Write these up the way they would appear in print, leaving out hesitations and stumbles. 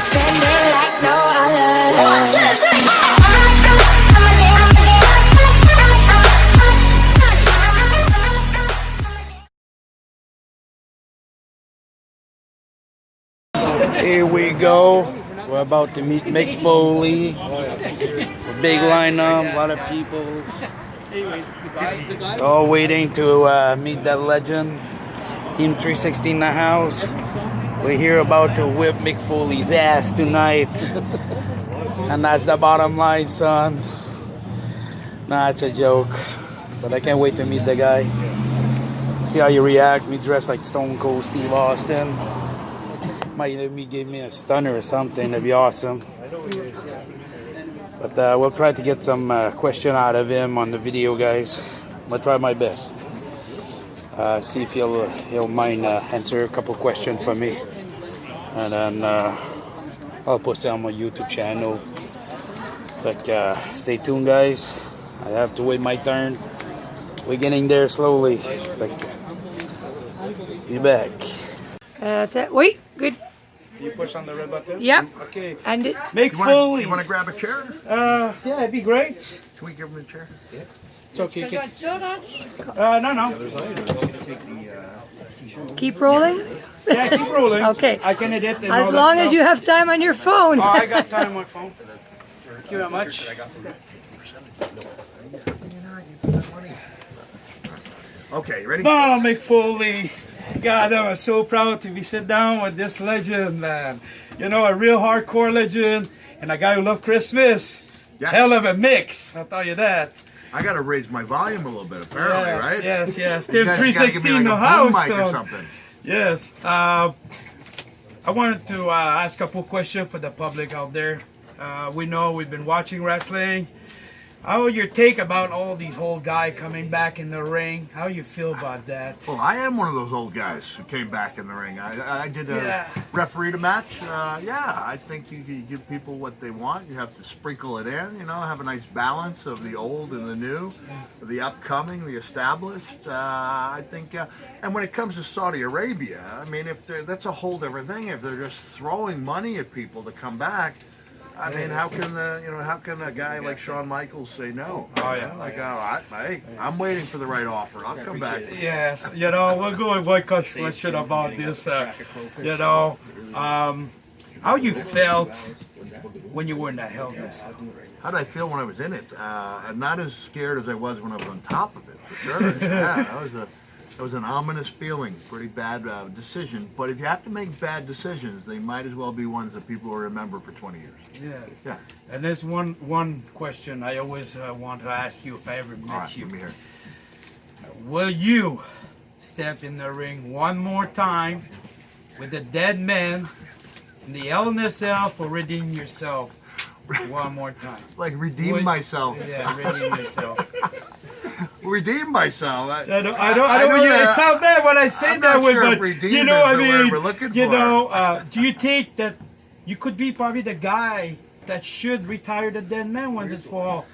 spinning like no other. 1, 2, 3, 4. Here we go. We're about to meet Mick Foley. A big lineup, a lot of people. All waiting to meet that legend. Team 360 in the house. We're here about to whip Mick Foley's ass tonight. And that's the bottom line, son. Nah, it's a joke. But I can't wait to meet the guy. See how you react. Me dressed like Stone Cold Steve Austin. Might let me give me a stunner or something. That'd be awesome. But we'll try to get some question out of him on the video, guys. I'm gonna try my best. See if he'll mind answer a couple questions for me, and then I'll post it on my YouTube channel. Like, stay tuned, guys. I have to wait my turn. We're getting there slowly. Like, be back. Wait, good. You push on the red button? Yep. Okay. And it, Mick Foley. You want to grab a chair? Yeah, it'd be great. Can we give him a chair? Yeah. It's okay. No. keep rolling. Yeah, keep rolling. Okay. I can edit and all As that long as stuff. you have time on your phone. Oh, I got time on my phone. Thank you very much. Okay, you ready? Oh, Mick Foley. God, I was so proud to be sit down with this legend, man. You know, a real hardcore legend and a guy who loves Christmas. Yes. Hell of a mix, I'll tell you that. I got to raise my volume a little bit, apparently, Yes, right? Yes. You Still guys gotta give 360 me in the like a boom house. mic or So, something. yes. I wanted to ask a couple questions for the public out there. We know we've been watching wrestling. How your take about all these old guys coming back in the ring? How you feel about that? Well, I am one of those old guys who came back in the ring. I did a referee a match. Yeah, I think you give people what they want. You have to sprinkle it in, you know, have a nice balance of the old and the new, the upcoming, the established. I think, and when it comes to Saudi Arabia, I mean, that's a whole different thing. If they're just throwing money at people to come back, I mean, how can a guy like Shawn Michaels say no? Oh yeah. Like, hey, I'm waiting for the right offer. I'll come back. Yes, you know, we'll go with one question about this. You know, how you felt when you were in that helmet? How did I feel when I was in it? I'm not as scared as I was when I was on top of it, for sure. Yeah, that was an ominous feeling, pretty bad decision. But if you have to make bad decisions, they might as well be ones that people will remember for 20 years. Yeah. And there's one question I always want to ask you if I ever met you. Let me hear. Will you step in the ring one more time with the dead man in the LNSL for redeeming yourself one more time? Like redeem myself. Yeah, redeem yourself. Redeem myself. I don't it sounds bad when I say I'm that not way, sure but if redeem you know, is I the word mean, we're looking you for. know, do you think that you could be probably the guy that should retire the dead man once it's for all?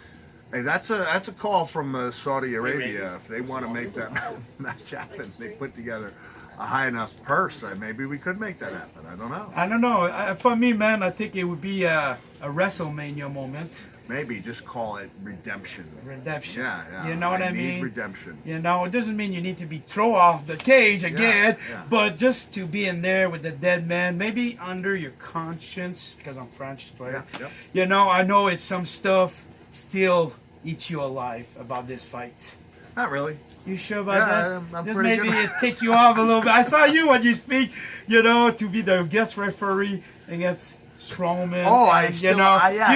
Hey, that's a call from Saudi Arabia. If they want to make that match happen, they put together a high enough purse. Maybe we could make that happen. I don't know. I don't know. For me, man, I think it would be a WrestleMania moment. Maybe just call it redemption. Redemption. Yeah. You know what I need mean? Redemption. You know, it doesn't mean you need to be thrown off the cage again, Yeah. but just to be in there with the dead man, maybe under your conscience, because I'm French, right? Yeah. Yep. You know, I know it's some stuff still eats you alive about this fight. Not really. You sure about that? I'm Just pretty maybe good. it take you off a little bit. I saw you when you speak, you know, to be the guest referee against Strowman. Oh, you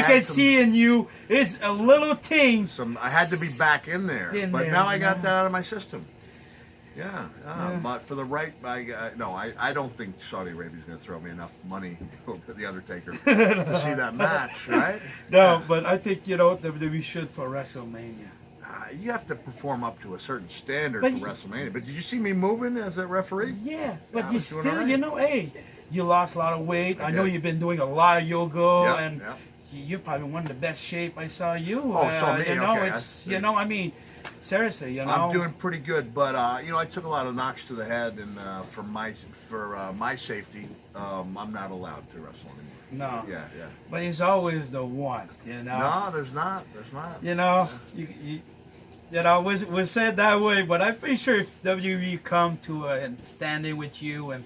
can some, see in you is a little thing. I had to be back in there, but now I got that out of my system. Yeah. But for the right, I don't think Saudi Arabia's going to throw me enough money for the Undertaker to see that match, right? No, but I think, you know, WWE should for WrestleMania. You have to perform up to a certain standard But for WrestleMania. But did you see me moving as a referee? Yeah, but I you was doing still, all right. you know, hey, you lost a lot of weight. I know did. you've been doing a lot of yoga, Yep, and yep. you're probably one of the best shape I saw you. Oh, so me, you know, okay, it's I mean, seriously, you know. I'm doing pretty good, but I took a lot of knocks to the head, and for my safety, I'm not allowed to wrestle anymore. No. Yeah. But he's always the one, you know. No, there's not. You know, we said that way, but I'm pretty sure if WWE come to and standing with you, and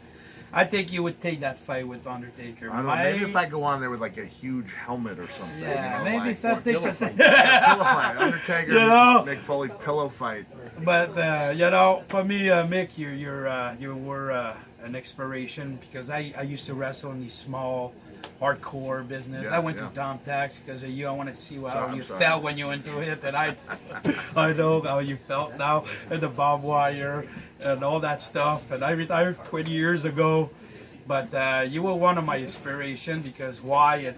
I think you would take that fight with Undertaker. I don't know, maybe if I go on there with like a huge helmet or something. Yeah, you know, maybe like, something for pillow fight, Undertaker, you know? Mick Foley pillow fight. But you know, for me, Mick, you were an inspiration because I used to wrestle in these small hardcore business. Yeah, I went yeah. to Tom Tax because of you. I want to see how I'm you sorry. felt when you went into it, and I know how you felt now, and the barbed wire and all that stuff. And I retired 20 years ago, but you were one of my inspiration because why?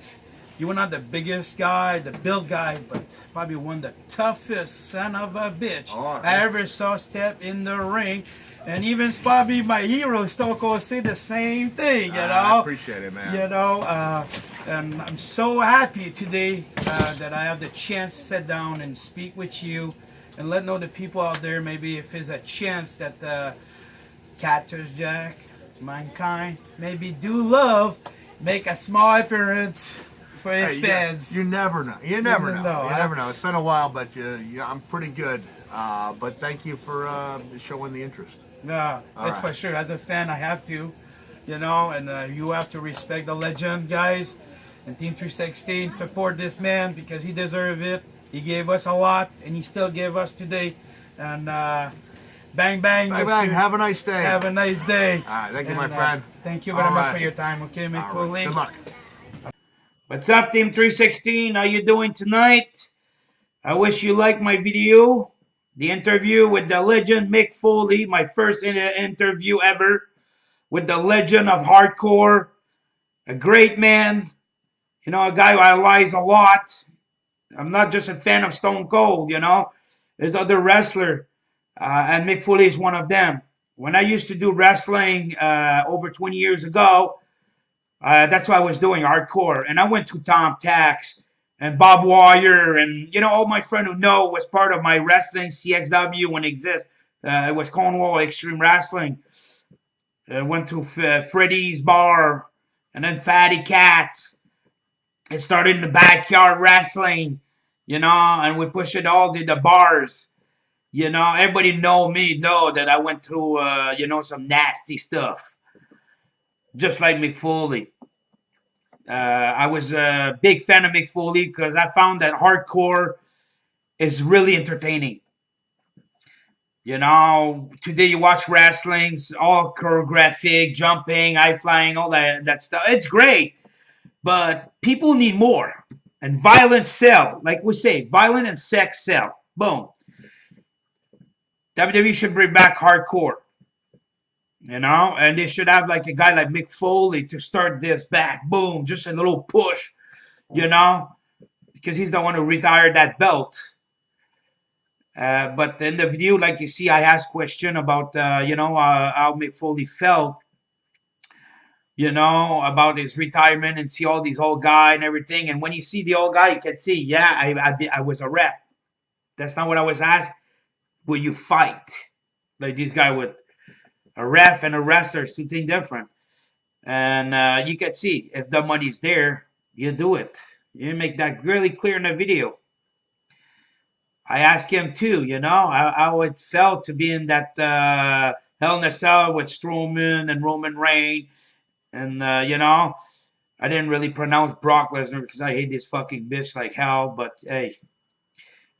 You were not the biggest guy, the build guy, but probably one of the toughest son of a bitch I ever saw step in the ring. And even probably my hero, Stone Cold, say the same thing, you know. I appreciate it, man. You know, and I'm so happy today that I have the chance to sit down and speak with you and let know the people out there maybe if there's a chance that Cactus Jack, Mankind, maybe do love, make a small appearance for his fans. You never know. You never know. It's been a while, but I'm pretty good. But thank you for showing the interest. Yeah, that's for sure. As a fan, I have to, you know, and you have to respect the legend, guys. And Team 316, support this man because he deserves it. He gave us a lot, and he still gave us today. And bang, bang. Bye. Have a nice day. Have a nice day. All right, thank you, my friend. Thank you very All much right. for your time. Okay, Mick Foley. Good luck. What's up, Team 316? How you doing tonight? I wish you liked my video. The interview with the legend Mick Foley, my first interview ever with the legend of hardcore, a great man, you know, a guy who idolizes a lot. I'm not just a fan of Stone Cold, you know. There's other wrestlers, and Mick Foley is one of them. When I used to do wrestling over 20 years ago, that's what I was doing, hardcore. And I went to Tom Tax and Bob Wire, and you know, all my friends who know was part of my wrestling CXW when it existed. It was Cornwall Extreme Wrestling. Went to Freddy's Bar, and then Fatty Cats. It started in the backyard wrestling, you know, and we pushed it all to the bars. You know, everybody know that I went through, you know, some nasty stuff, just like Mick Foley. I was a big fan of Mick Foley because I found that hardcore is really entertaining. You know, today you watch wrestling's all choreographic, jumping, high flying, all that stuff. It's great, but people need more. And violence sell, like we say, violence and sex sell. Boom. WWE should bring back hardcore. You know, and they should have like a guy like Mick Foley to start this back. Boom, just a little push, you know, because he's the one who retired that belt. But in the video, like you see, I asked question about, you know, how Mick Foley felt, you know, about his retirement and see all these old guy and everything. And when you see the old guy, you can see, yeah, I was a ref. That's not what I was asked. Will you fight? Like this guy would. A ref and a wrestler is two things different. And you can see, if the money's there, you do it. You make that really clear in the video. I asked him too, you know, how it felt to be in that Hell in a Cell with Strowman and Roman Reigns. And, you know, I didn't really pronounce Brock Lesnar because I hate this fucking bitch like hell. But, hey,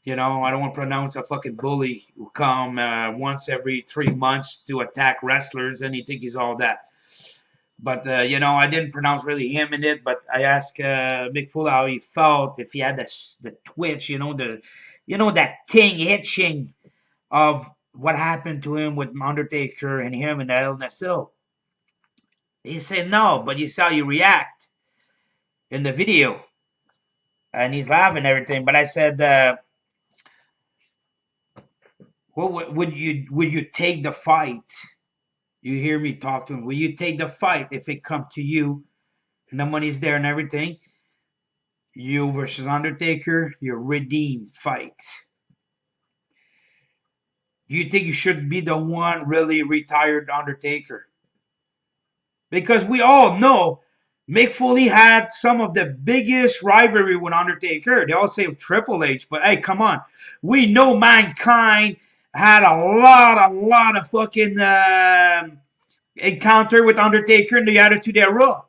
you know, I don't want to pronounce a fucking bully who come once every 3 months to attack wrestlers and he think he's all that. But, you know, I didn't pronounce really him in it, but I asked Mick Foley how he felt, if he had the twitch, you know, that thing itching of what happened to him with Undertaker and him in the Hell in a Cell. He said no, but you saw you react in the video. And he's laughing and everything. But I said, would you take the fight? You hear me talk to him. Will you take the fight if it come to you and the money's there and everything? You versus Undertaker, your redeem fight. Do you think you should be the one really retired Undertaker? Because we all know Mick Foley had some of the biggest rivalry with Undertaker. They all say Triple H, but hey, come on. We know Mankind had a lot of fucking encounter with Undertaker in the Attitude Era.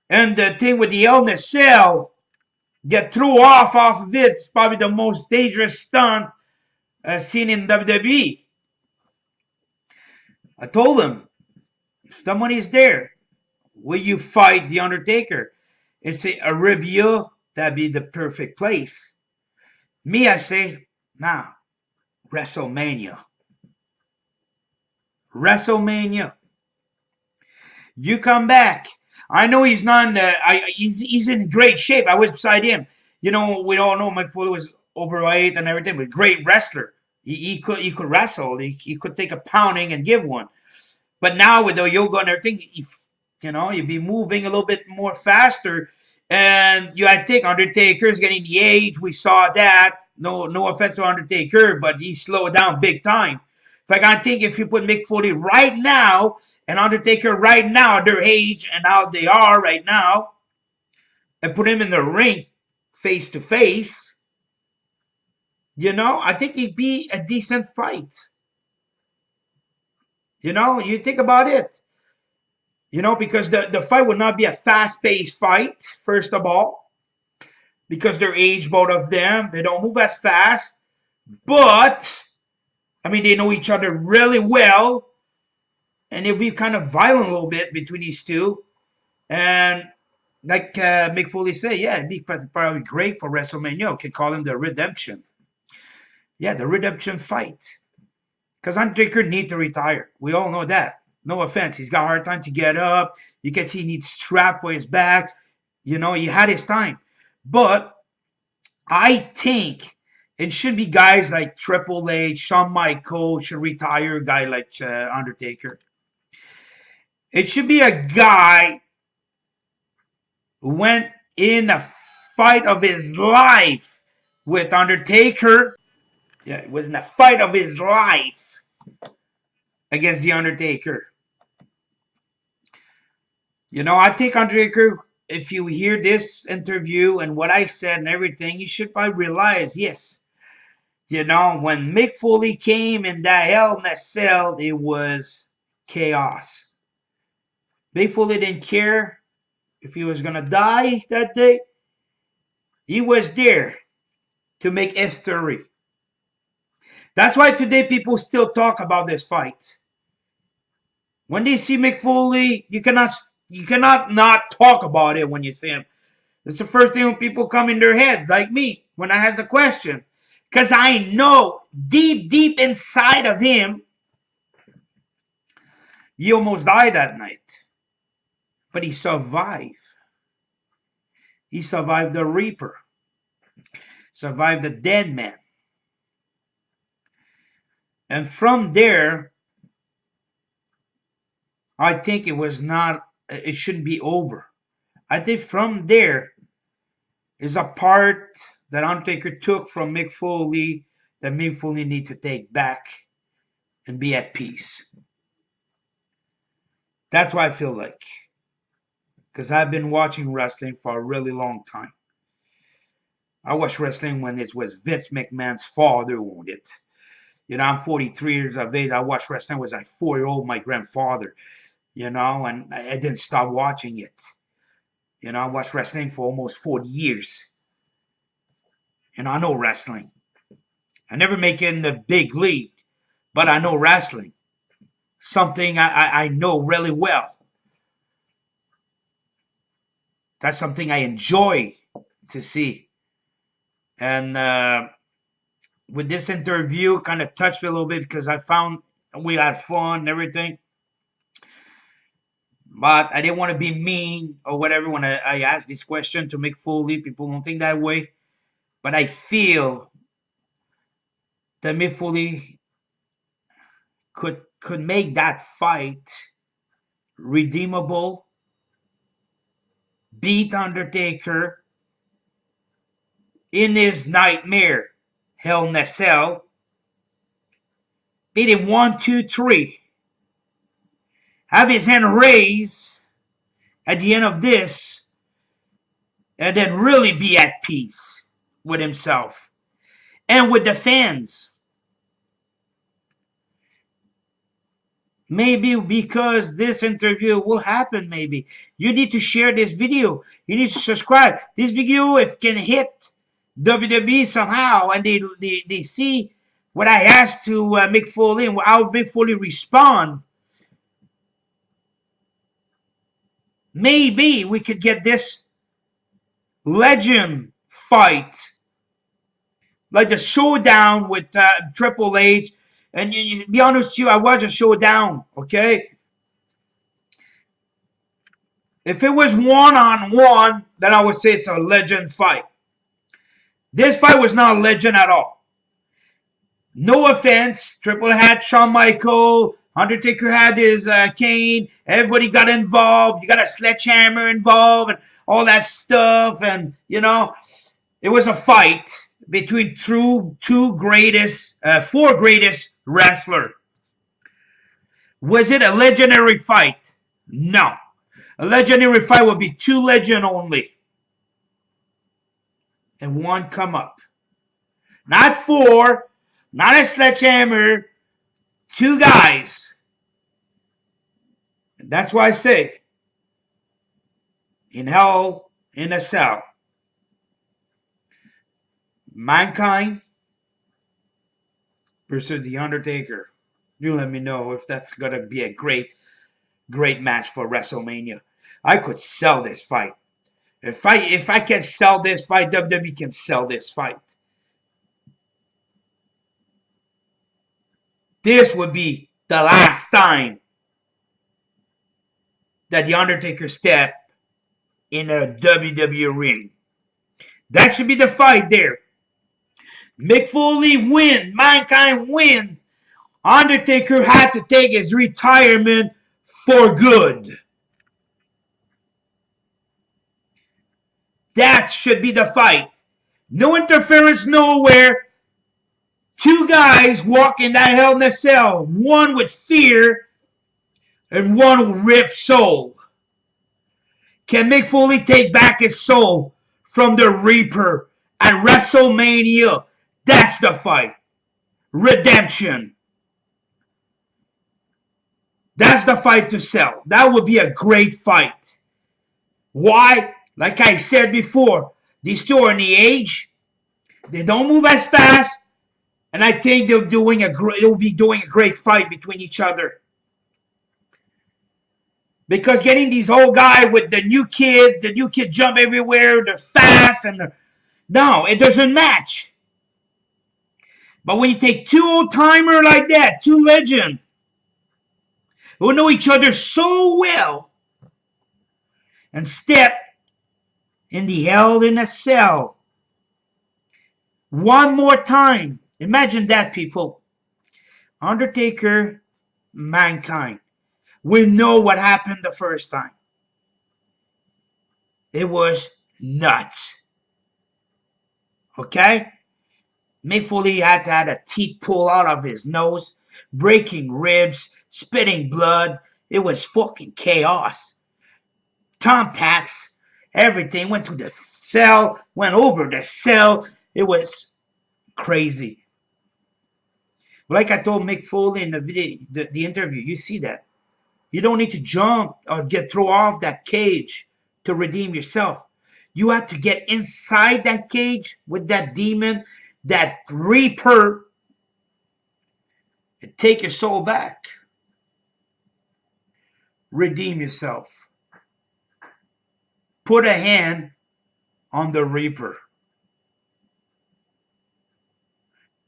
And the thing with the Hell in a Cell, get threw off of it. It's probably the most dangerous stunt seen in WWE. I told him, if the money is there, will you fight The Undertaker? And say Arabia, that'd be the perfect place. Me, I say, nah, WrestleMania. WrestleMania. You come back. I know he's not in the, he's in great shape. I was beside him. You know, we all know Mick Foley was overweight and everything, but great wrestler. He could wrestle. He could take a pounding and give one. But now with the yoga and everything, you'd be moving a little bit more faster. And I think Undertaker's getting the age. We saw that. No offense to Undertaker, but he slowed down big time. If you put Mick Foley right now and Undertaker right now at their age and how they are right now, and put him in the ring face to face, I think it'd be a decent fight. You think about it. Because the fight would not be a fast-paced fight, first of all. Because their age, both of them, they don't move as fast. But, they know each other really well. And it'll be kind of violent a little bit between these two. And like Mick Foley said, yeah, it'd be probably great for WrestleMania. Could call him the Redemption. Yeah, the Redemption fight. Because Undertaker needs to retire. We all know that. No offense. He's got a hard time to get up. You can see he needs strap for his back. He had his time. But I think it should be guys like Triple H, Shawn Michaels should retire, a guy like Undertaker. It should be a guy who went in a fight of his life with Undertaker. Yeah, it was in a fight of his life against The Undertaker. I think Undertaker, if you hear this interview and what I said and everything, you should probably realize, yes, when Mick Foley came in that Hell in a Cell, it was chaos. Mick Foley didn't care if he was going to die that day. He was there to make history. That's why today people still talk about this fight. When they see Mick Foley, you cannot not talk about it when you see him. It's the first thing when people come in their heads, like me, when I ask the question. Because I know deep inside of him, he almost died that night. But he survived. He survived the Reaper. Survived the Dead Man. And from there, I think it shouldn't be over. I think from there is a part that Undertaker took from Mick Foley that Mick Foley need to take back and be at peace. That's what I feel like. Because I've been watching wrestling for a really long time. I watched wrestling when it was Vince McMahon's father who owned it. I'm 43 years of age. I watched wrestling when I was like 4-year-old, my grandfather. And I didn't stop watching it. I watched wrestling for almost 40 years. I know wrestling. I never make it in the big league, but I know wrestling. Something I know really well. That's something I enjoy to see. And with this interview, kind of touched me a little bit because I found we had fun and everything. But I didn't want to be mean or whatever when I asked this question to Mick Foley. People don't think that way. But I feel that Mick Foley could make that fight redeemable, beat Undertaker, in his nightmare Hell in a Cell. Beat him 1, 2, 3. Have his hand raised at the end of this, and then really be at peace with himself and with the fans. Maybe because this interview will happen, maybe. You need to share this video. You need to subscribe. This video, if can hit WWE somehow, and they see what I asked to Mick Foley and how Mick Foley respond, maybe we could get this legend fight, like the showdown with Triple H. And you be honest with you, I watched a showdown, okay? If it was one-on-one, then I would say it's a legend fight. This fight was not a legend at all. No offense. Triple had Shawn Michaels. Undertaker had his Kane. Everybody got involved. You got a sledgehammer involved and all that stuff. And, you know, it was a fight between four greatest wrestlers. Was it a legendary fight? No. A legendary fight would be 2 legends only. And 1 come up. Not 4. Not a sledgehammer. 2 guys. And that's why I say, in Hell in a Cell, Mankind versus The Undertaker. You let me know if that's going to be a great match for WrestleMania. I could sell this fight. If I can sell this fight, WWE can sell this fight. This would be the last time that The Undertaker stepped in a WWE ring. That should be the fight there. Mick Foley win. Mankind win. Undertaker had to take his retirement for good. That should be the fight. No interference nowhere. 2 guys walk in that Hell in a Cell. 1 with fear and 1 with ripped soul. Can Mick Foley take back his soul from the Reaper at WrestleMania? That's the fight. Redemption. That's the fight to sell. That would be a great fight. Why? Like I said before, these 2 are in the age. They don't move as fast. And I think they'll be doing a great fight between each other. Because getting these old guys with the new kid jump everywhere, they're fast, and no, it doesn't match. But when you take 2 old-timers like that, 2 legends, who know each other so well, and step in the Hell in a Cell one more time. Imagine that, people. Undertaker, Mankind. We know what happened the first time. It was nuts. Okay? Mick Foley had to have a teeth pull out of his nose, breaking ribs, spitting blood. It was fucking chaos. Thumbtacks, everything went to the cell, went over the cell. It was crazy. Like I told Mick Foley in the video, the interview, you see that. You don't need to jump or get thrown off that cage to redeem yourself. You have to get inside that cage with that demon, that Reaper, and take your soul back. Redeem yourself. Put a hand on the Reaper.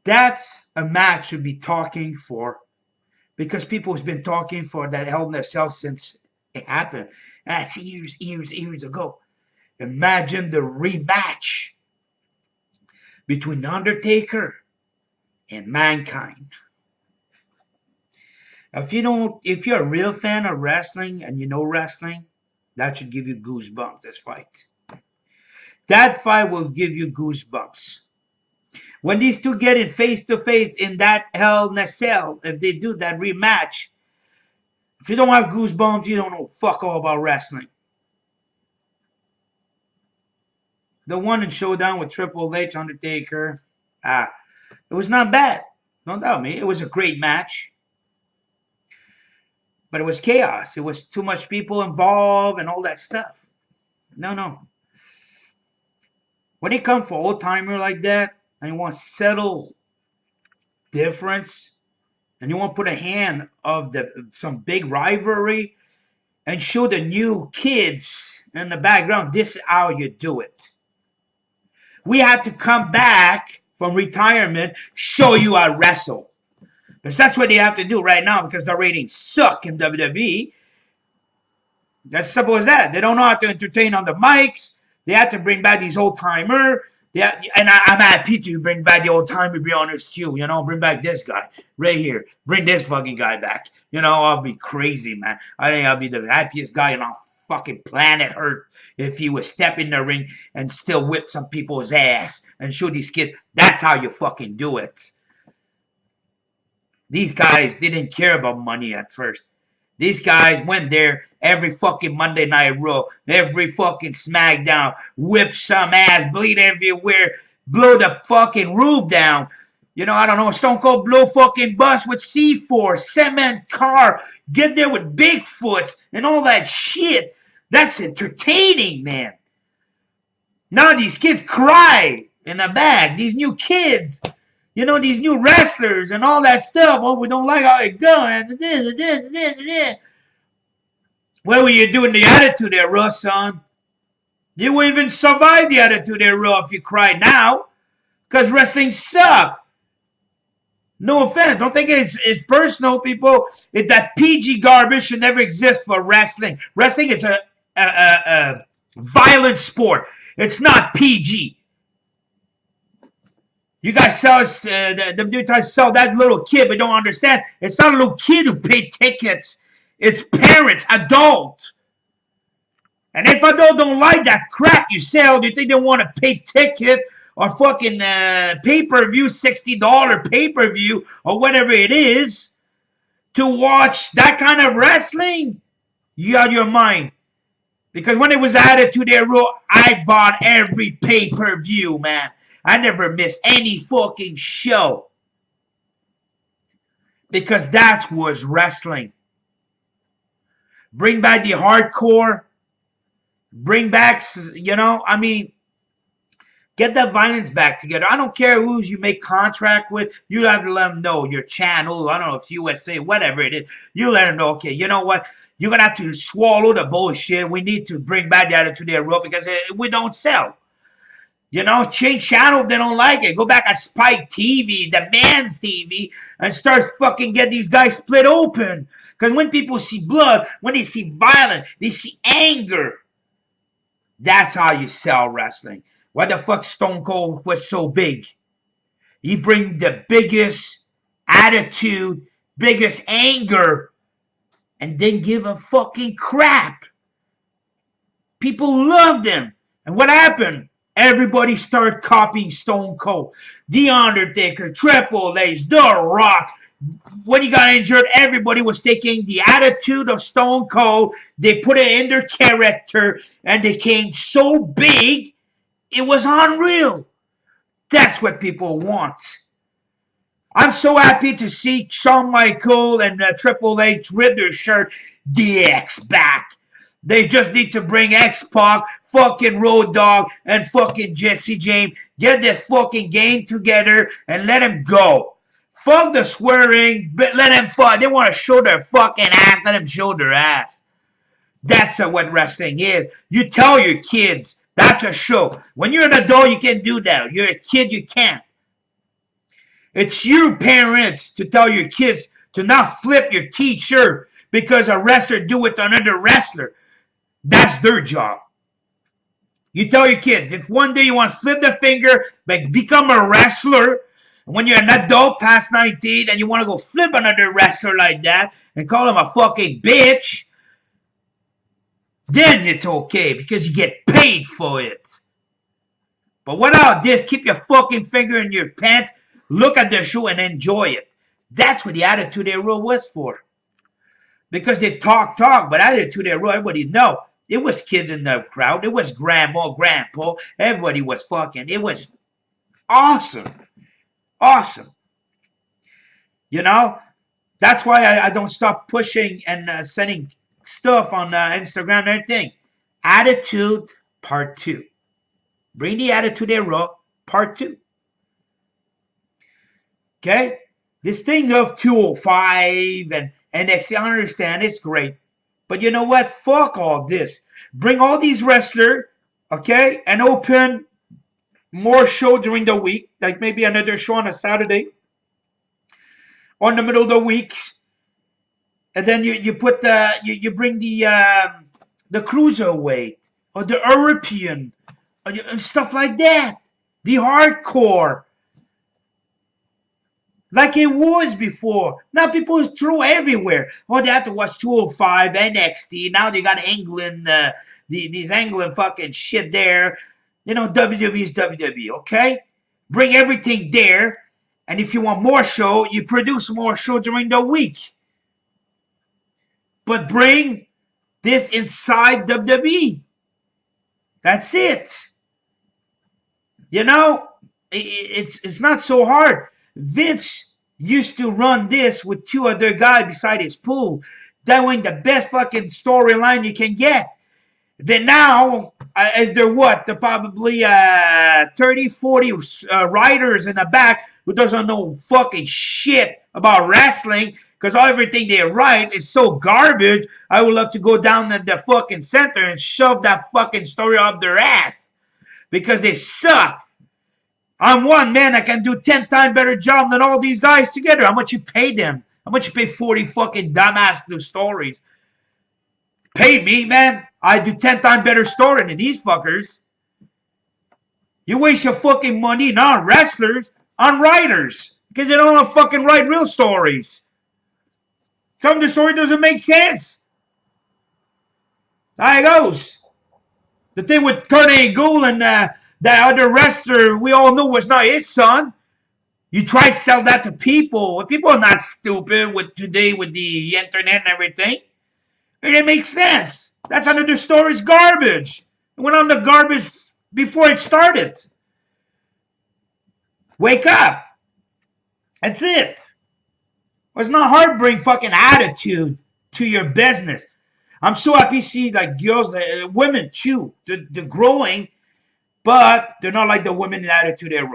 That's a match to be talking for, because people have been talking for that Hell in a Cell since it happened. And that's years ago. Imagine the rematch between Undertaker and Mankind. If you're a real fan of wrestling and you know wrestling, that should give you goosebumps, this fight. That fight will give you goosebumps. When these two get in face to face in that Hell in a Cell, if they do that rematch, if you don't have goosebumps, you don't know fuck all about wrestling. The one in Showdown with Triple H, Undertaker, it was not bad. Don't doubt me. It was a great match. But it was chaos. It was too much people involved and all that stuff. No. When they come for old-timer like that, and you want to settle difference, and you want to put a hand of some big rivalry, and show the new kids in the background, this is how you do it. We have to come back from retirement, show you how to wrestle. Because that's what they have to do right now because the ratings suck in WWE. That's simple as that. They don't know how to entertain on the mics. They have to bring back these old-timer. And I'm happy to bring back the old-timer, to be honest, too. You know, bring back this guy right here. Bring this fucking guy back. You know, I'll be crazy, man. I think I'll be the happiest guy on fucking planet Earth if he would step in the ring and still whip some people's ass and show these kids that's how you fucking do it. These guys didn't care about money at first. These guys went there every fucking Monday Night Raw, every fucking SmackDown, whip some ass, bleed everywhere, blow the fucking roof down. You know, I don't know, Stone Cold blow fucking bus with C4, cement car, get there with Bigfoot and all that shit. That's entertaining, man. Now these kids cry in the back. These new kids, you know, these new wrestlers and all that stuff. Oh, we don't like how it going. What were you doing the Attitude Era, son? You wouldn't even survive the Attitude Era if you cried now. Because wrestling sucked. No offense. Don't think it's personal, people. It's that PG garbage should never exist for wrestling. Wrestling is a violent sport. It's not PG. You guys sell that little kid, but don't understand. It's not a little kid who paid tickets. It's parents, adult. And if adults don't like that crap you sell, do you think they want to pay ticket or fucking pay-per-view, $60 pay-per-view or whatever it is to watch that kind of wrestling? You out of your mind. Because when it was Attitude Era, I bought every pay-per-view, man. I never missed any fucking show. Because that was wrestling. Bring back the hardcore. Bring back, you know, I mean, get that violence back together. I don't care who you make contract with. You have to let them know your channel. I don't know if it's USA, whatever it is. You let them know, okay, you know what? You're going to have to swallow the bullshit. We need to bring back the Attitude Era because we don't sell. You know, change channel if they don't like it. Go back at Spike TV, the man's TV, and start fucking get these guys split open. Because when people see blood, when they see violence, they see anger. That's how you sell wrestling. Why the fuck Stone Cold was so big? He bring the biggest attitude, biggest anger, and didn't give a fucking crap. People loved him. And what happened? Everybody started copying Stone Cold. The Undertaker, Triple H, The Rock. When he got injured, everybody was taking the attitude of Stone Cold. They put it in their character, and they came so big, it was unreal. That's what people want. I'm so happy to see Shawn Michaels and Triple H rip their shirt. DX back. They just need to bring X-Pac, fucking Road Dogg, and fucking Jesse James. Get this fucking game together and let them go. Fuck the swearing, but let them fuck. They want to show their fucking ass. Let them show their ass. That's what wrestling is. You tell your kids, that's a show. When you're an adult, you can't do that. You're a kid, you can't. It's you parents to tell your kids to not flip your t-shirt because a wrestler do it to another wrestler. That's their job. You tell your kids, if one day you want to flip the finger, like become a wrestler, and when you're an adult past 19 and you want to go flip another wrestler like that and call him a fucking bitch, then it's okay because you get paid for it. But without this, keep your fucking finger in your pants, look at the show and enjoy it. That's what the Attitude Era was for. Because they talk, but Attitude Era, everybody know. It was kids in the crowd. It was grandma, grandpa. Everybody was fucking. It was awesome. Awesome. You know? That's why I don't stop pushing and sending stuff on Instagram and everything. Attitude Part 2. Bring the Attitude Era Part 2. Okay? This thing of 205 and NXT, I understand, it's great. But you know what? Fuck all this. Bring all these wrestlers, okay, and open more show during the week, like maybe another show on a Saturday or in the middle of the week. And then you put you bring the cruiserweight or the European or stuff like that. The hardcore. Like it was before. Now people throw everywhere. Oh, they have to watch 205, NXT. Now they got England, these England fucking shit there. You know, WWE is WWE, okay? Bring everything there. And if you want more show, you produce more show during the week. But bring this inside WWE. That's it. You know, it's not so hard. Vince used to run this with two other guys beside his pool. Doing the best fucking storyline you can get. Then now, as they're what? They're probably 30, 40 writers in the back who doesn't know fucking shit about wrestling because everything they write is so garbage. I would love to go down in the fucking center and shove that fucking story up their ass because they suck. I'm one man that can do 10 times better job than all these guys together. How much you pay them? How much you pay 40 fucking dumbass new stories? Pay me, man. I do 10 times better story than these fuckers. You waste your fucking money not on wrestlers, on writers. Because they don't know fucking write real stories. Some of the story doesn't make sense. There it goes. The thing with Kurt Angle and that other wrestler we all know was not his son. You try to sell that to people. People are not stupid with today with the internet and everything. It makes sense. That's another story's garbage. It went on the garbage before it started. Wake up. That's it. It's not hard to bring fucking attitude to your business. I'm so happy to see like girls, women too. They're growing, but they're not like the women in Attitude Era.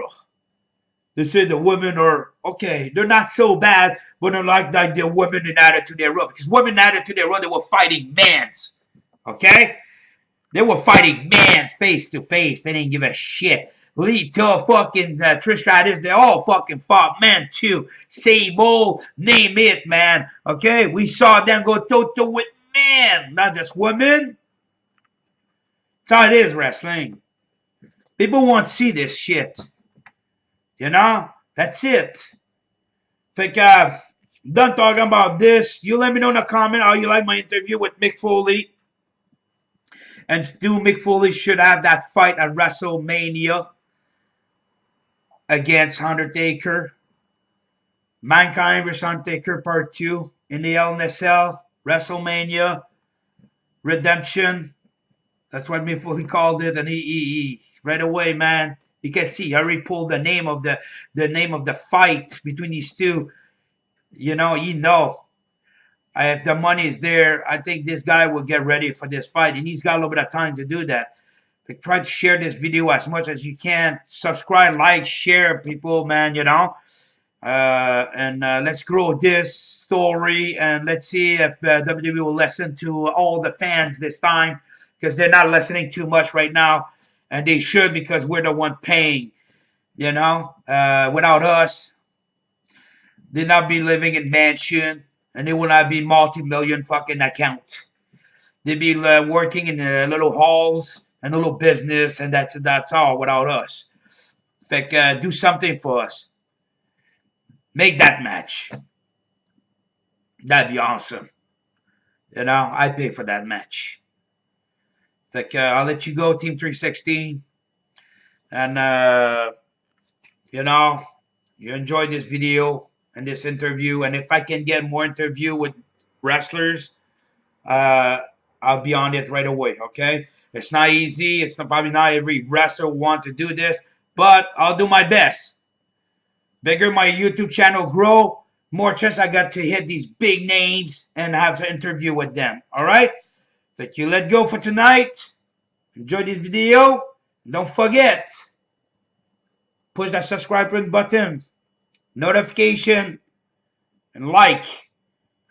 They say the women are, okay, they're not so bad, but they're like the women in Attitude Era. Because women in Attitude Era, they were fighting mans. Okay? They were fighting mans face to face. They didn't give a shit. Lead to fucking Trish Stratus, they all fucking fought men too. Same old, name it, man. Okay? We saw them go toe-to-toe with men, not just women. That's how it is, wrestling. People want to see this shit. You know? That's it. Think, done talking about this. You let me know in the comment how you like my interview with Mick Foley. And do Mick Foley should have that fight at WrestleMania against Undertaker. Mankind vs. Undertaker Part 2 in the Hell in a Cell. WrestleMania. Redemption. That's what Mick Foley called it. And he right away, man. You can see, I already pulled the name of the fight between these two. You know. If the money is there, I think this guy will get ready for this fight. And he's got a little bit of time to do that. But try to share this video as much as you can. Subscribe, like, share, people, man, you know. And let's grow this story. And let's see if WWE will listen to all the fans this time. Because they're not listening too much right now. And they should, because we're the one paying. You know. Without us, they'd not be living in mansion. And they will not be multi-million fucking account. They'd be working in little halls and little business, and that's all without us. In fact, do something for us. Make that match. That'd be awesome. You know, I pay for that match. In fact, I'll let you go, Team 316. And you know, you enjoyed this video and this interview. And if I can get more interview with wrestlers, I'll be on it right away. Okay, it's not easy. It's probably not every wrestler want to do this, but I'll do my best. Bigger my YouTube channel grow, more chance I got to hit these big names and have an interview with them. All right, but you let go for tonight. Enjoy this video. Don't forget, push that subscribe button, notification, and like.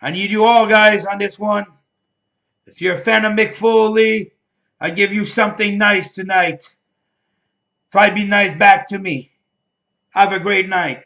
I need you all, guys, on this one. If you're a fan of Mick Foley, I give you something nice tonight. Try to be nice back to me. Have a great night.